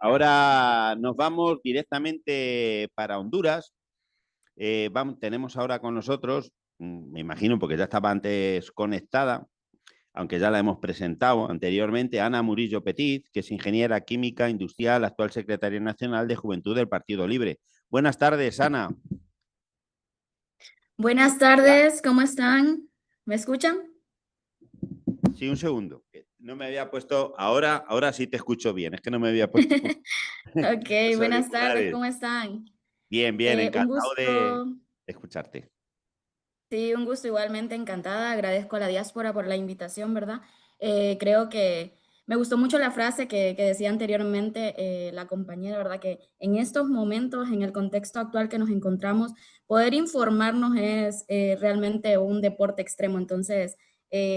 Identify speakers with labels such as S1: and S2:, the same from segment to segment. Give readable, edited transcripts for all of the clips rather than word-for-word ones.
S1: Ahora nos vamos directamente para Honduras. Tenemos ahora con nosotros, me imagino porque ya estaba antes conectada, aunque ya la hemos presentado anteriormente, Ana Murillo Petit, que es ingeniera química industrial, actual secretaria nacional de Juventud del Partido Libre. Buenas tardes, Ana.
S2: Buenas
S1: Hola.
S2: tardes, ¿cómo están? ¿Me escuchan?
S1: Sí, un segundo. No me había puesto, ahora sí te escucho bien, es que no me había puesto
S2: Ok,
S1: los
S2: buenas tardes,
S1: auriculares.
S2: ¿cómo están?
S1: Bien, bien,
S2: Un
S1: encantado de
S2: gusto,
S1: escucharte.
S2: sí, un gusto igualmente, encantada. Agradezco a la diáspora por la invitación, ¿verdad? Creo que me gustó mucho la frase que decía anteriormente la compañera, ¿verdad? Que en estos momentos, en el contexto actual que nos encontramos, poder informarnos es realmente un deporte extremo. Entonces,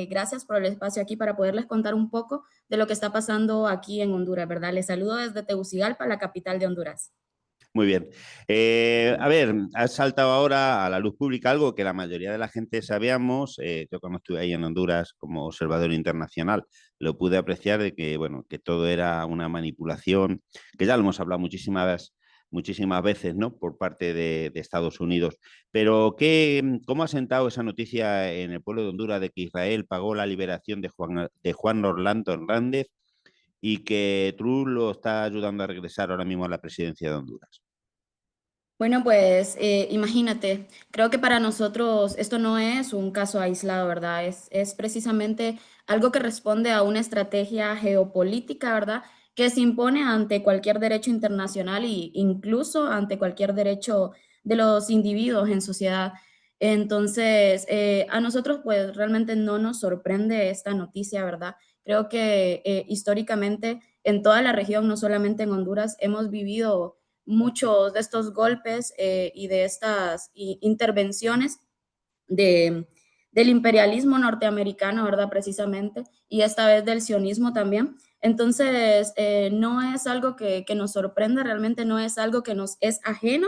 S2: gracias por el espacio aquí para poderles contar un poco de lo que está pasando aquí en Honduras, ¿verdad? Les saludo desde Tegucigalpa, la capital de Honduras.
S1: Muy bien. A ver, has saltado ahora a la luz pública algo que la mayoría de la gente sabíamos. Yo cuando estuve ahí en Honduras como observador internacional, lo pude apreciar de que, bueno, que todo era una manipulación, que ya lo hemos hablado muchísimas veces, ¿no? Por parte de Estados Unidos. Pero, ¿cómo ha sentado esa noticia en el pueblo de Honduras de que Israel pagó la liberación de Juan Orlando Hernández y que Trump lo está ayudando a regresar ahora mismo a la presidencia de Honduras?
S2: Bueno, pues imagínate, creo que para nosotros esto no es un caso aislado, ¿verdad? Es precisamente algo que responde a una estrategia geopolítica, ¿verdad? Que se impone ante cualquier derecho internacional e incluso ante cualquier derecho de los individuos en sociedad. Entonces, a nosotros pues realmente no nos sorprende esta noticia, ¿verdad? Creo que históricamente en toda la región, no solamente en Honduras, hemos vivido muchos de estos golpes y de estas intervenciones de, del imperialismo norteamericano, ¿verdad? Precisamente, y esta vez del sionismo también. Entonces, no es algo que nos sorprende, realmente no es algo que nos es ajeno.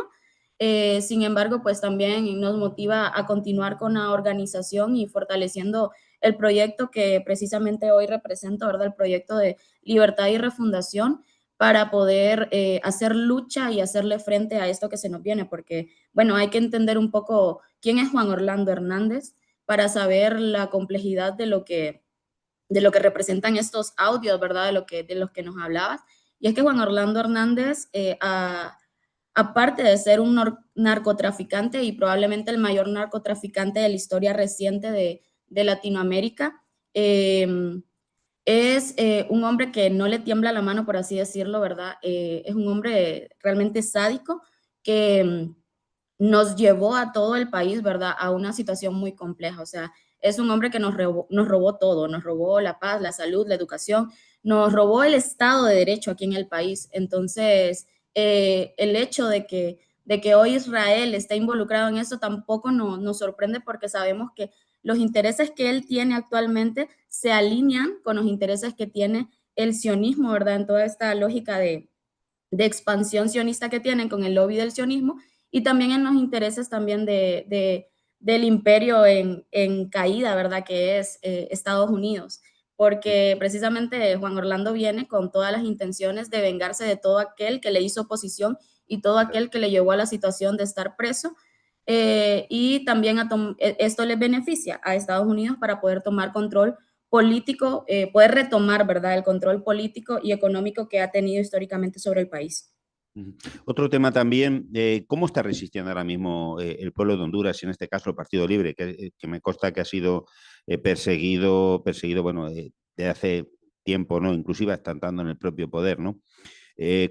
S2: Sin embargo, pues también nos motiva a continuar con la organización y fortaleciendo el proyecto que precisamente hoy represento, ¿verdad? El proyecto de libertad y refundación para poder hacer lucha y hacerle frente a esto que se nos viene, porque, bueno, hay que entender un poco quién es Juan Orlando Hernández para saber la complejidad de lo que representan estos audios, ¿verdad? De los que nos hablabas. Y es que Juan Orlando Hernández, aparte de ser un narcotraficante y probablemente el mayor narcotraficante de la historia reciente de Latinoamérica, es un hombre que no le tiembla la mano, por así decirlo, ¿verdad? Es un hombre realmente sádico que nos llevó a todo el país, ¿verdad? A una situación muy compleja. O sea, es un hombre que nos robó todo, nos robó la paz, la salud, la educación, nos robó el Estado de Derecho aquí en el país. Entonces, el hecho de que hoy Israel está involucrado en eso tampoco nos sorprende porque sabemos que los intereses que él tiene actualmente se alinean con los intereses que tiene el sionismo, ¿verdad? En toda esta lógica de expansión sionista que tienen con el lobby del sionismo y también en los intereses también del imperio en caída, ¿verdad? Que es Estados Unidos, porque precisamente Juan Orlando viene con todas las intenciones de vengarse de todo aquel que le hizo oposición y todo aquel que le llevó a la situación de estar preso. Y también esto le beneficia a Estados Unidos para poder tomar control político, poder retomar, ¿verdad?, el control político y económico que ha tenido históricamente sobre el país.
S1: Otro tema también, ¿cómo está resistiendo ahora mismo el pueblo de Honduras y en este caso el Partido Libre, que me consta que ha sido perseguido, bueno, de hace tiempo, ¿no? Inclusive hasta entrando en el propio poder, ¿no?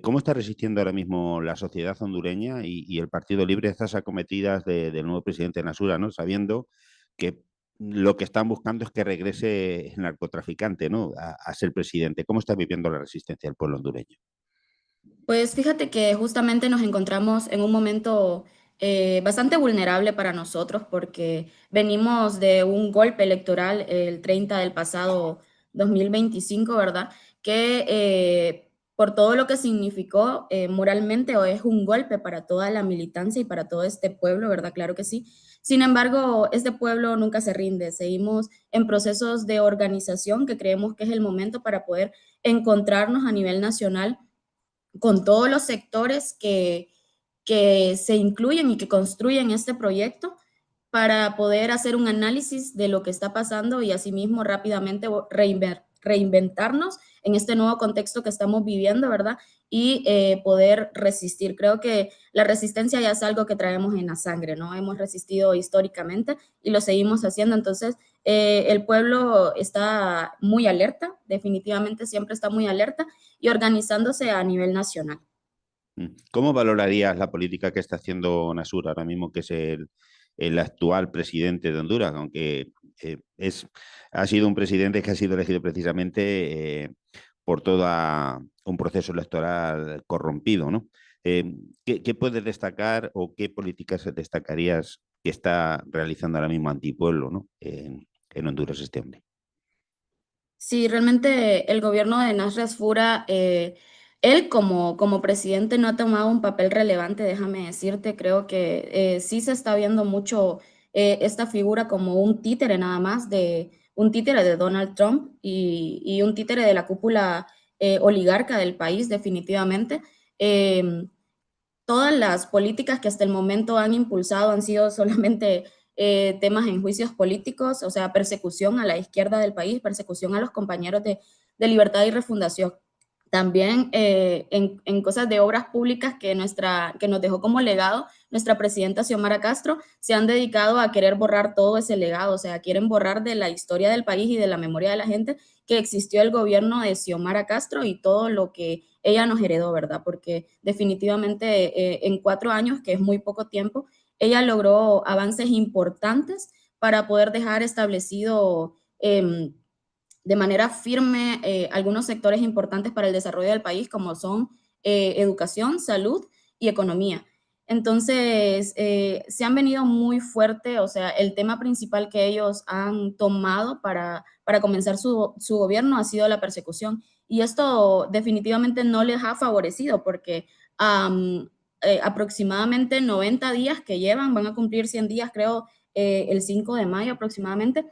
S1: ¿Cómo está resistiendo ahora mismo la sociedad hondureña y el Partido Libre a estas acometidas del nuevo presidente Nasura, ¿no? Sabiendo que lo que están buscando es que regrese el narcotraficante, ¿no? A ser presidente. ¿Cómo está viviendo la resistencia del pueblo hondureño?
S2: Pues fíjate que justamente nos encontramos en un momento bastante vulnerable para nosotros porque venimos de un golpe electoral el 30 del pasado 2025, ¿verdad? Que por todo lo que significó moralmente o es un golpe para toda la militancia y para todo este pueblo, ¿verdad? Claro que sí. Sin embargo, este pueblo nunca se rinde. Seguimos en procesos de organización que creemos que es el momento para poder encontrarnos a nivel nacional con todos los sectores que se incluyen y que construyen este proyecto para poder hacer un análisis de lo que está pasando y asimismo rápidamente reinventarnos en este nuevo contexto que estamos viviendo, ¿verdad? Y poder resistir. Creo que la resistencia ya es algo que traemos en la sangre, ¿no? Hemos resistido históricamente y lo seguimos haciendo. Entonces, el pueblo está muy alerta, definitivamente siempre está muy alerta y organizándose a nivel nacional.
S1: ¿Cómo valorarías la política que está haciendo Nasur ahora mismo, que es el actual presidente de Honduras? Aunque ha sido un presidente que ha sido elegido precisamente por todo un proceso electoral corrompido, ¿no? ¿Qué puedes destacar o qué políticas destacarías que está realizando ahora mismo Antipueblo, ¿no? En Honduras este hombre.
S2: Sí, realmente el gobierno de Nasras Fura, él como presidente no ha tomado un papel relevante, déjame decirte, creo que sí se está viendo mucho esta figura como un títere nada más, de un títere de Donald Trump y un títere de la cúpula oligarca del país, definitivamente. Em, Todas las políticas que hasta el momento han impulsado han sido solamente temas en juicios políticos, o sea, persecución a la izquierda del país, persecución a los compañeros de Libertad y Refundación. También en cosas de obras públicas que nos dejó como legado nuestra presidenta Xiomara Castro, se han dedicado a querer borrar todo ese legado, o sea, quieren borrar de la historia del país y de la memoria de la gente que existió el gobierno de Xiomara Castro y todo lo que ella nos heredó, ¿verdad? Porque definitivamente en 4 años, que es muy poco tiempo, ella logró avances importantes para poder dejar establecido de manera firme algunos sectores importantes para el desarrollo del país, como son educación, salud y economía. Entonces, se han venido muy fuerte, o sea, el tema principal que ellos han tomado para comenzar su gobierno ha sido la persecución. Y esto definitivamente no les ha favorecido porque aproximadamente 90 días que llevan, van a cumplir 100 días, creo, el 5 de mayo aproximadamente,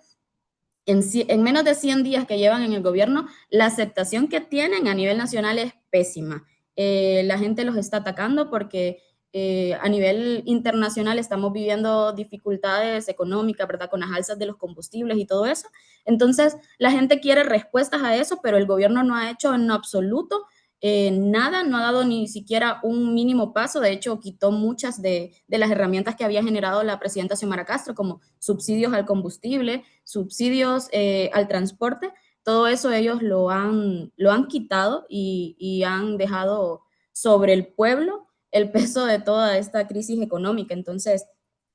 S2: en menos de 100 días que llevan en el gobierno, la aceptación que tienen a nivel nacional es pésima. La gente los está atacando porque a nivel internacional estamos viviendo dificultades económicas, ¿verdad? Con las alzas de los combustibles y todo eso. Entonces, la gente quiere respuestas a eso, pero el gobierno no ha hecho en absoluto nada, no ha dado ni siquiera un mínimo paso. De hecho, quitó muchas de las herramientas que había generado la presidenta Xiomara Castro, como subsidios al combustible, subsidios al transporte. Todo eso ellos lo han quitado y han dejado sobre el pueblo el peso de toda esta crisis económica. Entonces,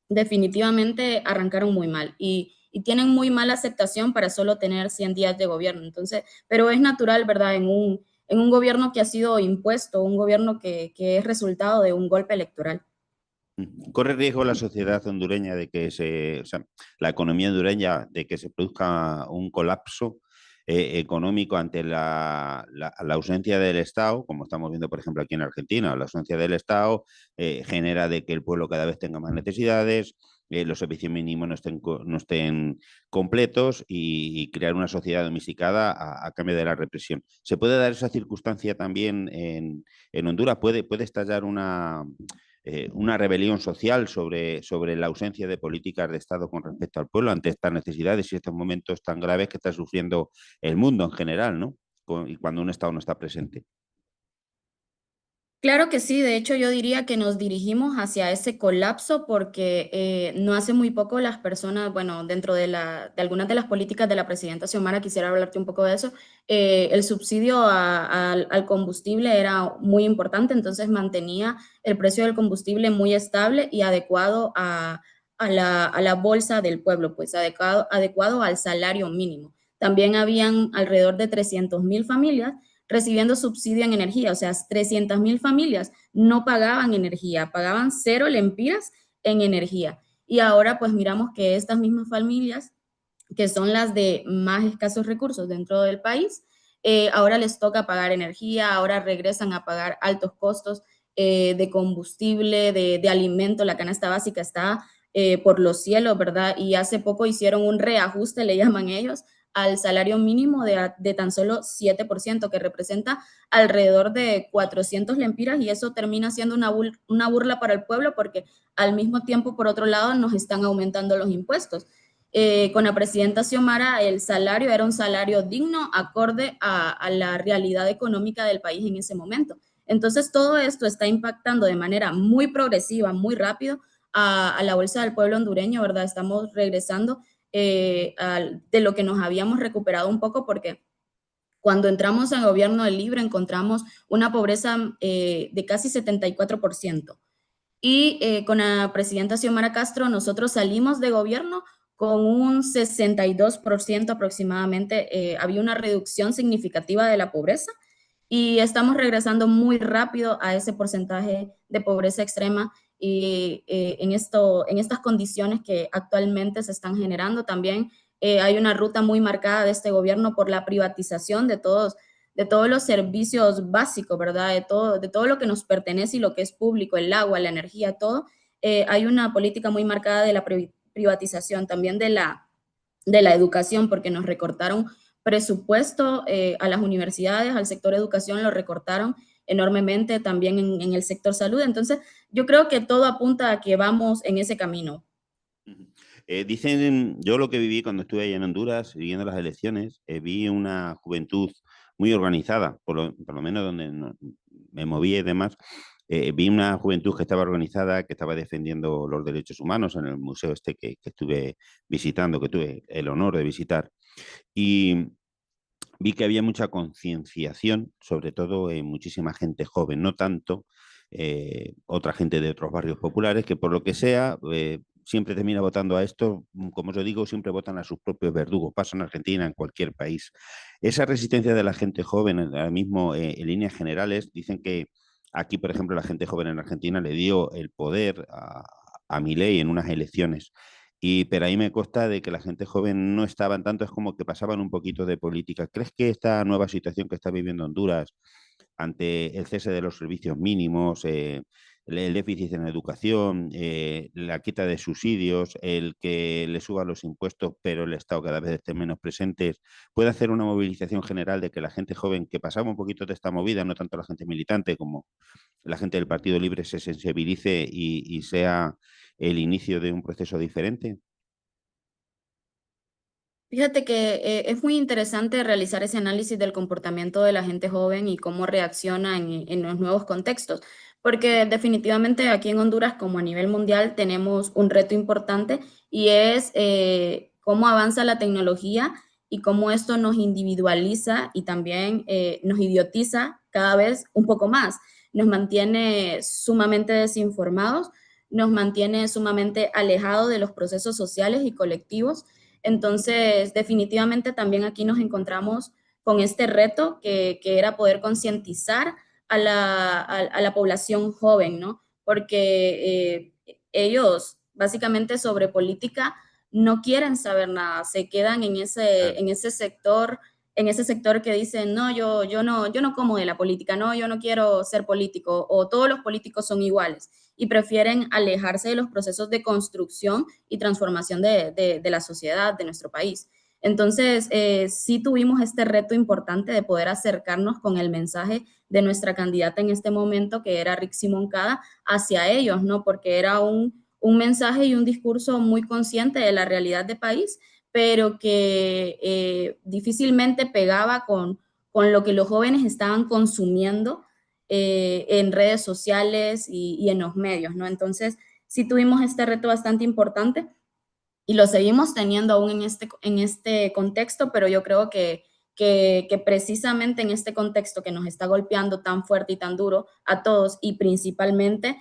S2: definitivamente arrancaron muy mal y tienen muy mala aceptación para solo tener 100 días de gobierno. Entonces, pero es natural, ¿verdad? En un gobierno que ha sido impuesto, un gobierno que es resultado de un golpe electoral.
S1: ¿Corre riesgo la sociedad hondureña de que o sea, la economía hondureña, de que se produzca un colapso económico ante la ausencia del Estado, como estamos viendo, por ejemplo, aquí en Argentina? La ausencia del Estado genera de que el pueblo cada vez tenga más necesidades, los servicios mínimos no estén completos y crear una sociedad domesticada a cambio de la represión. ¿Se puede dar esa circunstancia también en Honduras? ¿Puede estallar una rebelión social sobre la ausencia de políticas de Estado con respecto al pueblo ante estas necesidades y estos momentos tan graves que está sufriendo el mundo en general, ¿no? Y cuando un Estado no está presente?
S2: Claro que sí, de hecho yo diría que nos dirigimos hacia ese colapso porque no hace muy poco las personas, bueno, dentro de algunas de las políticas de la presidenta Xiomara, quisiera hablarte un poco de eso, el subsidio al combustible era muy importante, entonces mantenía el precio del combustible muy estable y adecuado a la bolsa del pueblo, pues adecuado al salario mínimo. También habían alrededor de 300.000 familias recibiendo subsidio en energía, o sea, 300.000 familias no pagaban energía, pagaban 0 lempiras en energía. Y ahora pues miramos que estas mismas familias, que son las de más escasos recursos dentro del país, ahora les toca pagar energía, ahora regresan a pagar altos costos de combustible, de alimento, la canasta básica está por los cielos, ¿verdad? Y hace poco hicieron un reajuste, le llaman ellos, al salario mínimo de tan solo 7%, que representa alrededor de 400 lempiras, y eso termina siendo una burla para el pueblo porque al mismo tiempo, por otro lado, nos están aumentando los impuestos. Con la presidenta Xiomara, el salario era un salario digno, acorde a la realidad económica del país en ese momento. Entonces, todo esto está impactando de manera muy progresiva, muy rápido a la bolsa del pueblo hondureño, ¿verdad? Estamos regresando de lo que nos habíamos recuperado un poco, porque cuando entramos en gobierno del Libre encontramos una pobreza de casi 74%. Y con la presidenta Xiomara Castro nosotros salimos de gobierno con un 62% aproximadamente. Había una reducción significativa de la pobreza y estamos regresando muy rápido a ese porcentaje de pobreza extrema, y en estas condiciones que actualmente se están generando. También hay una ruta muy marcada de este gobierno por la privatización de todos los servicios básicos, ¿verdad? De todo lo que nos pertenece y lo que es público, el agua, la energía, todo. Hay una política muy marcada de la privatización, también de la educación, porque nos recortaron presupuesto a las universidades, al sector educación lo recortaron enormemente, también en el sector salud. Entonces, yo creo que todo apunta a que vamos en ese camino.
S1: Dicen, yo lo que viví cuando estuve allá en Honduras, viviendo las elecciones, vi una juventud muy organizada, por lo menos donde me moví y demás. Vi una juventud que estaba organizada, que estaba defendiendo los derechos humanos en el museo este que estuve visitando, que tuve el honor de visitar. Y vi que había mucha concienciación, sobre todo en muchísima gente joven, no tanto otra gente de otros barrios populares, que por lo que sea siempre termina votando a esto. Como os digo, siempre votan a sus propios verdugos. Pasa en Argentina, en cualquier país. Esa resistencia de la gente joven, ahora mismo en líneas generales, dicen que aquí, por ejemplo, la gente joven en Argentina le dio el poder a Milei en unas elecciones. Pero ahí me consta de que la gente joven no estaban tanto, es como que pasaban un poquito de política. ¿Crees que esta nueva situación que está viviendo Honduras ante el cese de los servicios mínimos, el déficit en educación, la quita de subsidios, el que le suban los impuestos, pero el Estado cada vez esté menos presente, puede hacer una movilización general de que la gente joven que pasaba un poquito de esta movida, no tanto la gente militante como la gente del Partido Libre, se sensibilice y sea el inicio de un proceso diferente?
S2: Fíjate que es muy interesante realizar ese análisis del comportamiento de la gente joven y cómo reacciona en los nuevos contextos, porque definitivamente aquí en Honduras, como a nivel mundial, tenemos un reto importante, y es cómo avanza la tecnología y cómo esto nos individualiza y también nos idiotiza cada vez un poco más. Nos mantiene sumamente desinformados, nos mantiene sumamente alejados de los procesos sociales y colectivos. Entonces, definitivamente también aquí nos encontramos con este reto que era poder concientizar a la población joven, ¿no? Porque ellos básicamente sobre política no quieren saber nada, se quedan
S1: Claro.
S2: en ese sector que dicen, no, yo no como de la política, no, yo no quiero ser político, o todos los políticos son iguales, y prefieren alejarse de los procesos de construcción y transformación de la sociedad, de nuestro país. Entonces, sí tuvimos este reto importante de poder acercarnos con el mensaje de nuestra candidata en este momento, que era Rixi Moncada, hacia ellos, ¿no? Porque era un mensaje y un discurso muy consciente de la realidad del país, pero que difícilmente pegaba con lo que los jóvenes estaban consumiendo en redes sociales y en los medios, ¿no? Entonces, sí tuvimos este reto bastante importante y lo seguimos teniendo aún en este contexto, pero yo creo que precisamente en este contexto que nos está golpeando tan fuerte y tan duro a todos, y principalmente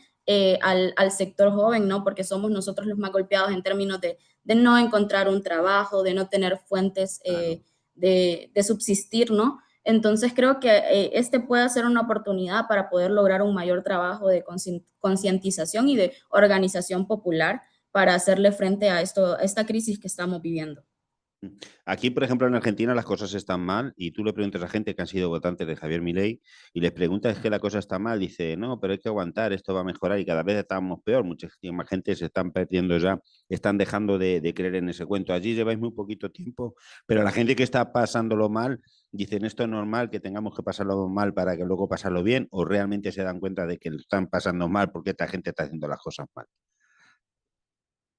S2: al sector joven, ¿no? Porque somos nosotros los más golpeados en términos de no encontrar un trabajo, de no tener fuentes
S1: Claro.
S2: de subsistir, ¿no? Entonces creo que este puede ser una oportunidad para poder lograr un mayor trabajo de concientización y de organización popular para hacerle frente a esta crisis que estamos viviendo.
S1: Aquí, por ejemplo, en Argentina las cosas están mal y tú le preguntas a gente que han sido votantes de Javier Milei y les preguntas es que la cosa está mal, dice, no, pero hay que aguantar, esto va a mejorar y cada vez estamos peor, muchísima gente se están perdiendo ya, están dejando de creer en ese cuento. Allí lleváis muy poquito tiempo, pero la gente que está pasándolo mal, dicen, esto es normal que tengamos que pasarlo mal para que luego pasarlo bien, o realmente se dan cuenta de que lo están pasando mal porque esta gente está haciendo las cosas mal.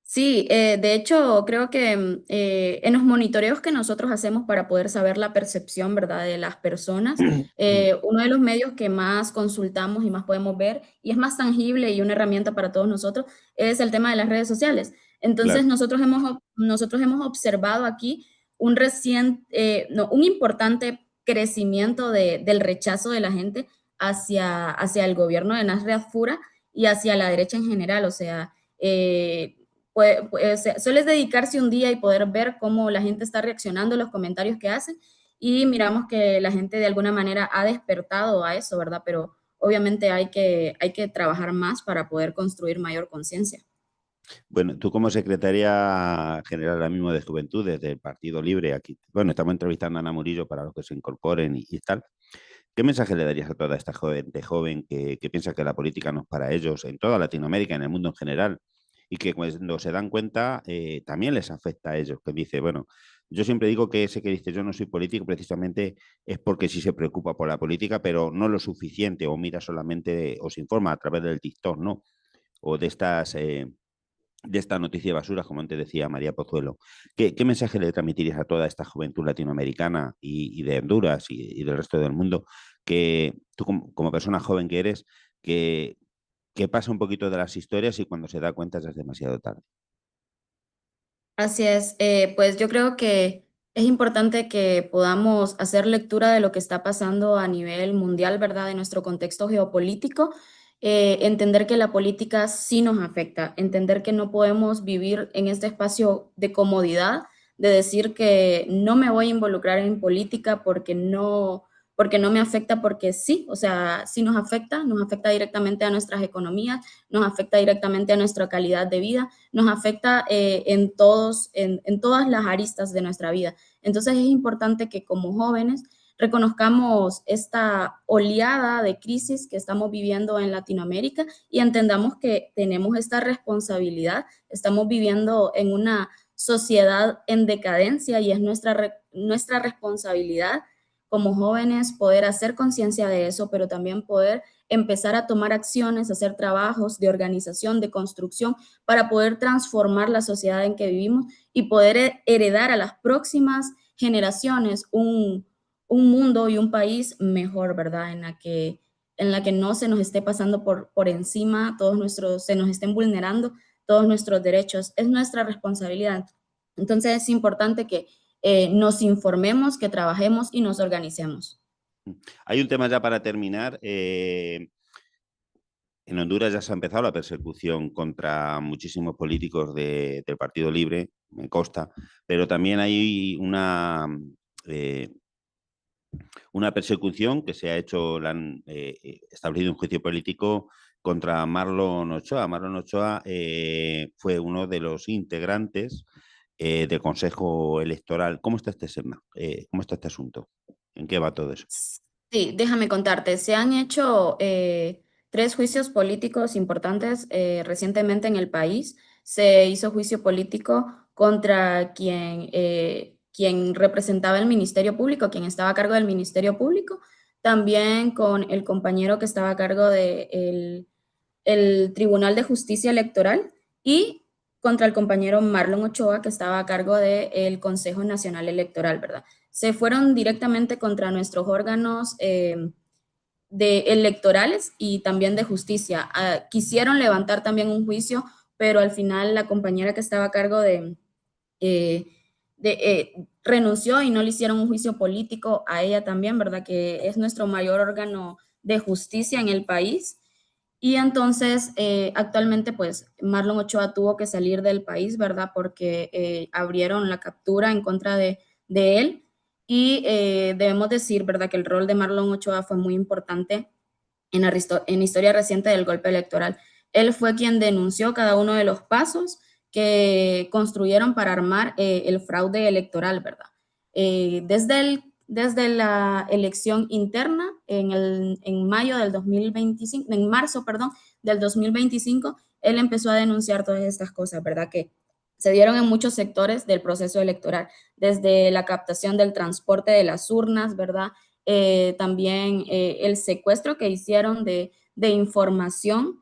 S2: Sí, de hecho, creo que en los monitoreos que nosotros hacemos para poder saber la percepción, ¿verdad?, de las personas, uno de los medios que más consultamos y más podemos ver, y es más tangible y una herramienta para todos nosotros, es el tema de las redes sociales. Entonces,
S1: Claro.
S2: nosotros hemos observado aquí no, un importante crecimiento del rechazo de la gente hacia el gobierno de Nasria Fura y hacia la derecha en general, o sea, sueles dedicarse un día y poder ver cómo la gente está reaccionando a los comentarios que hacen y miramos que la gente de alguna manera ha despertado a eso, ¿verdad? Pero obviamente hay que trabajar más para poder construir mayor conciencia.
S1: Bueno, tú como secretaria general ahora mismo de Juventudes del Partido Libre, aquí, bueno, estamos entrevistando a Ana Murillo para los que se incorporen y tal. ¿Qué mensaje le darías a toda esta joven que piensa que la política no es para ellos en toda Latinoamérica, en el mundo en general, y que cuando se dan cuenta también les afecta a ellos? Que dice, bueno, yo siempre digo que ese que dice yo no soy político precisamente es porque sí se preocupa por la política, pero no lo suficiente, o mira solamente, o se informa a través del TikTok, ¿no? O de esta noticia de basura, como antes decía María Pozuelo. ¿Qué mensaje le transmitirías a toda esta juventud latinoamericana y de Honduras y del resto del mundo, que tú como persona joven que eres, que, que pasa un poquito de las historias y cuando se da cuenta ya es demasiado tarde?
S2: Así es, pues yo creo que es importante que podamos hacer lectura de lo que está pasando a nivel mundial, ¿verdad? De nuestro contexto geopolítico, entender que la política sí nos afecta, entender que no podemos vivir en este espacio de comodidad, de decir que no me voy a involucrar en política porque no me afecta, porque sí, o sea, sí nos afecta directamente a nuestras economías, nos afecta directamente a nuestra calidad de vida, nos afecta en todas las aristas de nuestra vida. Entonces es importante que como jóvenes reconozcamos esta oleada de crisis que estamos viviendo en Latinoamérica y entendamos que tenemos esta responsabilidad. Estamos viviendo en una sociedad en decadencia y es nuestra responsabilidad como jóvenes poder hacer conciencia de eso, pero también poder empezar a tomar acciones, hacer trabajos de organización, de construcción, para poder transformar la sociedad en que vivimos y poder heredar a las próximas generaciones un mundo y un país mejor, ¿verdad? En la que no se nos esté pasando por encima se nos estén vulnerando todos nuestros derechos. Es nuestra responsabilidad. Entonces es importante que nos informemos, que trabajemos y nos organicemos.
S1: Hay un tema ya para terminar. En Honduras ya se ha empezado la persecución contra muchísimos políticos del Partido Libre, me consta, pero también hay eh, una persecución que se ha hecho, establecido un juicio político contra Marlon Ochoa. Marlon Ochoa fue uno de los integrantes del Consejo Electoral. ¿Cómo está este tema? ¿Cómo está este asunto? ¿En qué va todo eso?
S2: Sí, déjame contarte, se han hecho tres juicios políticos importantes recientemente en el país. Se hizo juicio político contra quien representaba el Ministerio Público, quien estaba a cargo del Ministerio Público, también con el compañero que estaba a cargo del el Tribunal de Justicia Electoral y contra el compañero Marlon Ochoa, que estaba a cargo del Consejo Nacional Electoral, ¿verdad? Se fueron directamente contra nuestros órganos de electorales y también de justicia. Quisieron levantar también un juicio, pero al final la compañera que estaba a cargo eh, renunció y no le hicieron un juicio político a ella también, ¿verdad? Que es nuestro mayor órgano de justicia en el país. Y entonces, actualmente, pues, Marlon Ochoa tuvo que salir del país, ¿verdad? Porque abrieron la captura en contra de él. Y debemos decir, ¿verdad?, que el rol de Marlon Ochoa fue muy importante en la historia reciente del golpe electoral. Él fue quien denunció cada uno de los pasos que construyeron para armar el fraude electoral, ¿verdad? Desde la elección interna en mayo del 2025, en marzo, perdón, del 2025, él empezó a denunciar todas estas cosas, ¿verdad? Que se dieron en muchos sectores del proceso electoral, desde la captación del transporte de las urnas, ¿verdad? También el secuestro que hicieron de información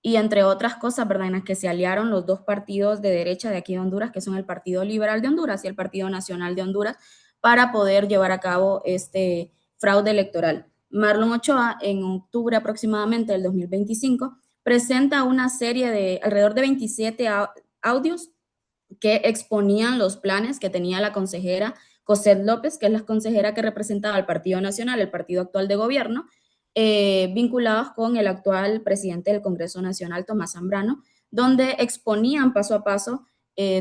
S2: y entre otras cosas, ¿verdad? En las que se aliaron los dos partidos de derecha de aquí de Honduras, que son el Partido Liberal de Honduras y el Partido Nacional de Honduras, para poder llevar a cabo este fraude electoral. Marlon Ochoa, en octubre aproximadamente del 2025, presenta una serie de alrededor de 27 audios que exponían los planes que tenía la consejera Cosette López, que es la consejera que representaba al Partido Nacional, el partido actual de gobierno, vinculados con el actual presidente del Congreso Nacional, Tomás Zambrano, donde exponían paso a paso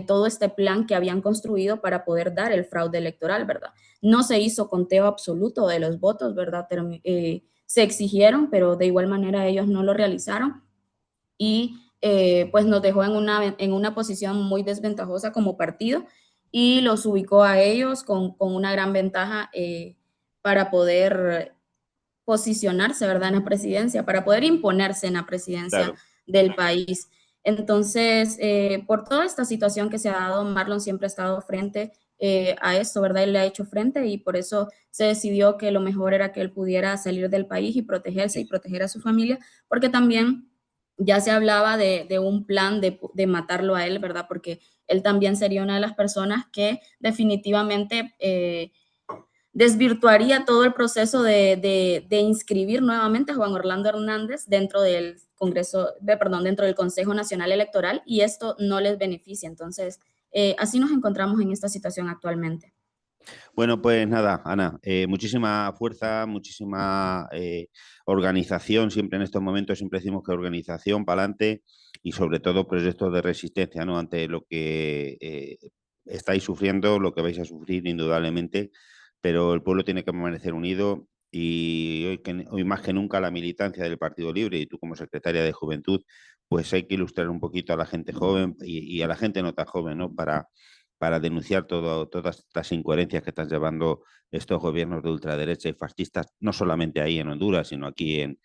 S2: todo este plan que habían construido para poder dar el fraude electoral, ¿verdad? No se hizo conteo absoluto de los votos, ¿verdad? Se exigieron, pero de igual manera ellos no lo realizaron y pues nos dejó en una posición muy desventajosa como partido y los ubicó a ellos con una gran ventaja para poder posicionarse, ¿verdad?, en la presidencia, para poder imponerse en la presidencia
S1: Claro.
S2: del país. Entonces, por toda esta situación que se ha dado, Marlon siempre ha estado frente a esto, ¿verdad? Él le ha hecho frente y por eso se decidió que lo mejor era que él pudiera salir del país y protegerse y proteger a su familia, porque también ya se hablaba de un plan de matarlo a él, ¿verdad? Porque él también sería una de las personas que definitivamente desvirtuaría todo el proceso de inscribir nuevamente a Juan Orlando Hernández dentro del dentro del Consejo Nacional Electoral y esto no les beneficia. Entonces, así nos encontramos en esta situación actualmente.
S1: Bueno, pues nada, Ana, muchísima fuerza, muchísima organización, siempre en estos momentos siempre decimos que organización para adelante y sobre todo proyectos de resistencia, ¿no? Ante lo que estáis sufriendo, lo que vais a sufrir indudablemente, pero el pueblo tiene que permanecer unido y hoy más que nunca la militancia del Partido Libre y tú como secretaria de Juventud, pues hay que ilustrar un poquito a la gente joven y a la gente no tan joven, ¿no? Para denunciar todas estas incoherencias que están llevando estos gobiernos de ultraderecha y fascistas, no solamente ahí en Honduras, sino aquí en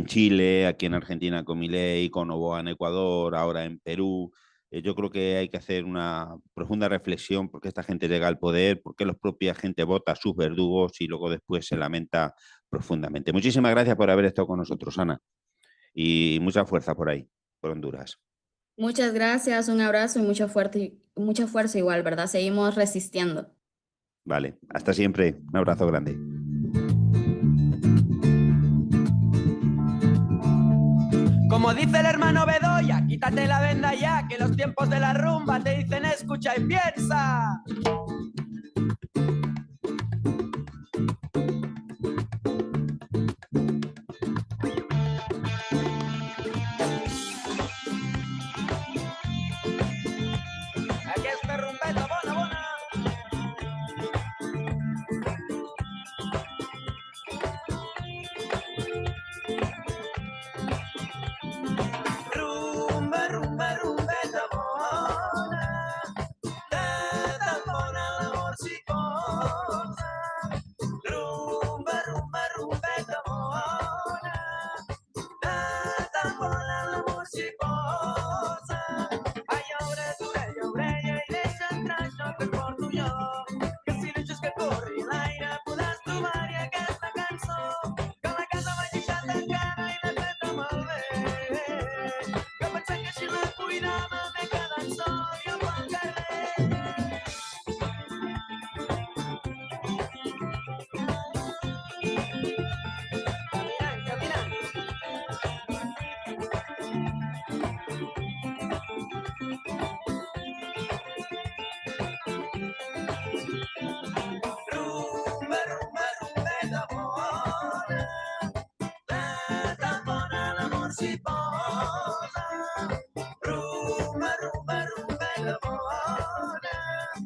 S1: Chile, aquí en Argentina con Milei, con Noboa en Ecuador, ahora en Perú. Yo creo que hay que hacer una profunda reflexión porque esta gente llega al poder, porque la propia gente vota a sus verdugos y luego después se lamenta profundamente. Muchísimas gracias por haber estado con nosotros, Ana, y mucha fuerza por ahí, por Honduras.
S2: Muchas gracias, un abrazo y mucha fuerza igual, ¿verdad? Seguimos resistiendo.
S1: Vale, hasta siempre. Un abrazo grande.
S3: Como dice el hermano Bedoya, quítate la venda ya, que los tiempos de la rumba te dicen escucha y piensa. Aquí está rumbeta, bona, bona. Rumba, rumba, rumbeta, bona. Tan bona l'amor si posa. Rumba, rumba, rumbeta, bona. Tan bona l'amor si posa. Ai, obre, i deixa entrar això que et porto jo. Que si deixes que corri l'aire podràs trobar-hi aquesta cançó. Que la casa vaig deixar tancada i l'he feta malbé. Que pensant que així la cuidava m'he quedat sol i al bon carrer. Caminant, caminant. Rumba, rumba, rumbeta bona. Tan bona l'amor si posa.